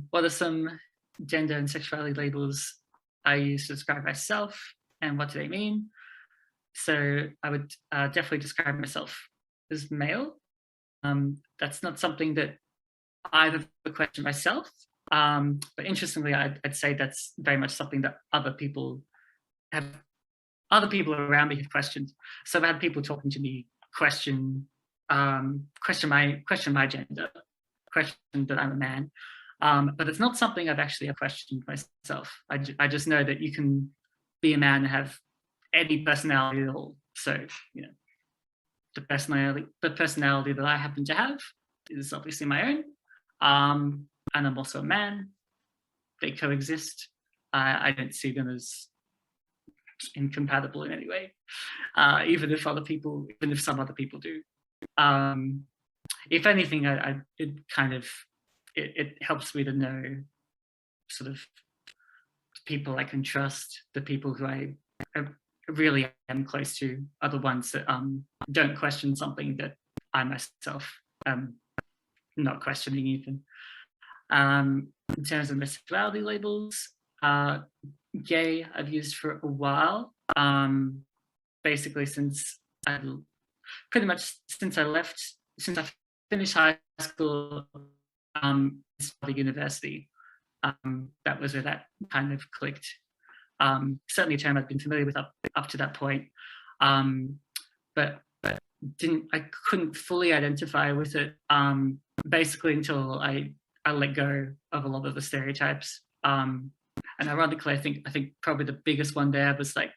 What are some gender and sexuality labels I use to describe myself, and what do they mean? So I would definitely describe myself as male. That's not something that I've ever questioned myself, but interestingly, I'd say that's very much something that have other people around me have questioned. So I've had people talking to me question my gender, question that I'm a man. But it's not something I've actually questioned myself. I just know that you can be a man and have any personality at all. So, you know, the personality that I happen to have is obviously my own. And I'm also a man. They coexist. I don't see them as incompatible in any way, even if some other people do. Um, if anything, it helps me to know sort of people I can trust, the people who I really am close to, are the ones that don't question something that I myself am not questioning even. In terms of my sexuality labels, gay I've used for a while, basically pretty much since I finished high school, started university. That was where that kind of clicked. Certainly a term I've been familiar with up to that point, but I couldn't fully identify with it basically until I let go of a lot of the stereotypes. And ironically, I think probably the biggest one there was like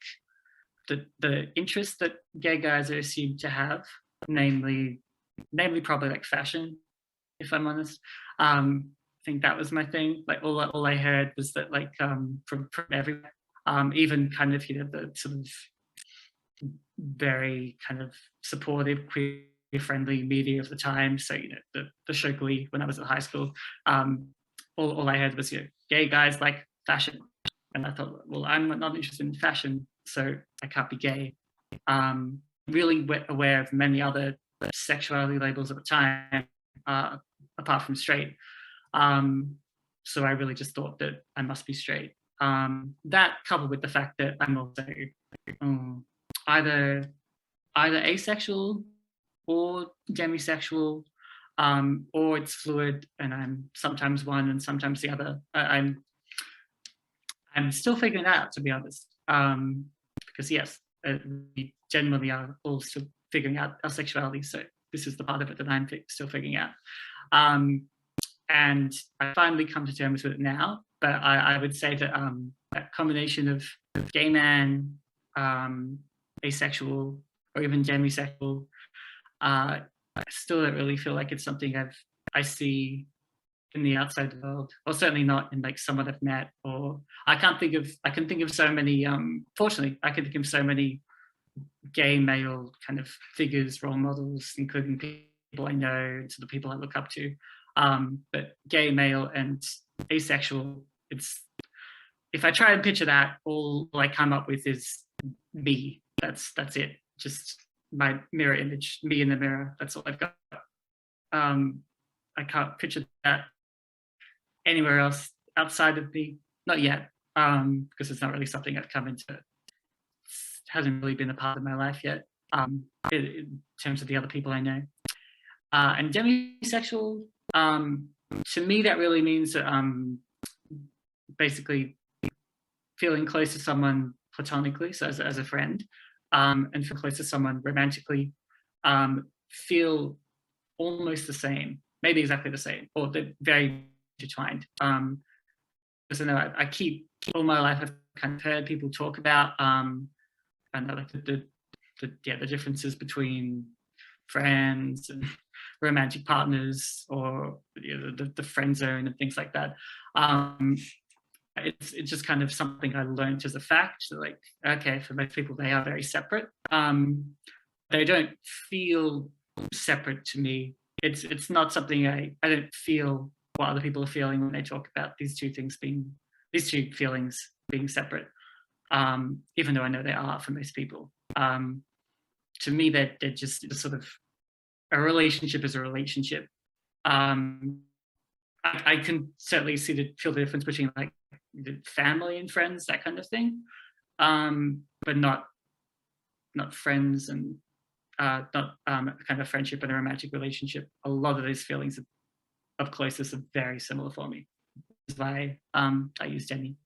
the interest that gay guys are assumed to have, namely probably like fashion, if I'm honest. I think that was my thing. Like all I heard was that like from everywhere, even kind of the sort of very kind of supportive queer friendly media of the time. So the show Glee when I was at high school, all I heard was gay guys like fashion, and I thought, well, I'm not interested in fashion, so I can't be gay. Really aware of many other sexuality labels at the time, apart from straight. So I really just thought that I must be straight. That coupled with the fact that I'm also either asexual or demisexual, or it's fluid, and I'm sometimes one and sometimes the other. I'm still figuring that out, to be honest. Because yes, we generally are all still figuring out our sexuality. So this is the part of it that I'm still figuring out. And I finally come to terms with it now. But I would say that that combination of gay man, asexual, or even demisexual, I still don't really feel like it's something I see in the outside world, or certainly not in like someone I've met. Or I can think of so many. Fortunately, I can think of so many gay male kind of figures, role models, including people I know and to the people I look up to. But gay male and asexual, if I try and picture that, all I come up with is me. That's it. Just my mirror image, me in the mirror. That's all I've got. I can't picture that anywhere else outside of me. Not yet, because it's not really something I've come into. It hasn't really been a part of my life yet, in terms of the other people I know. And demisexual, to me, that really means that basically feeling close to someone platonically, so as a friend, and feel close to someone romantically, feel almost the same, maybe exactly the same, or they're very intertwined. Because I know I keep all my life I've kind of heard people talk about and like the differences between friends and romantic partners, or the friend zone and things like that. It's just kind of something I learned as a fact. So like, okay, for most people, they are very separate. They don't feel separate to me. It's not something I don't feel what other people are feeling when they talk about these two feelings being separate. Even though I know they are for most people. To me, they're just sort of, a relationship is a relationship. I can certainly feel the difference between like the family and friends, that kind of thing. But not friends and not a kind of friendship and a romantic relationship. A lot of those feelings of closeness are very similar for me. That's why I use Demi.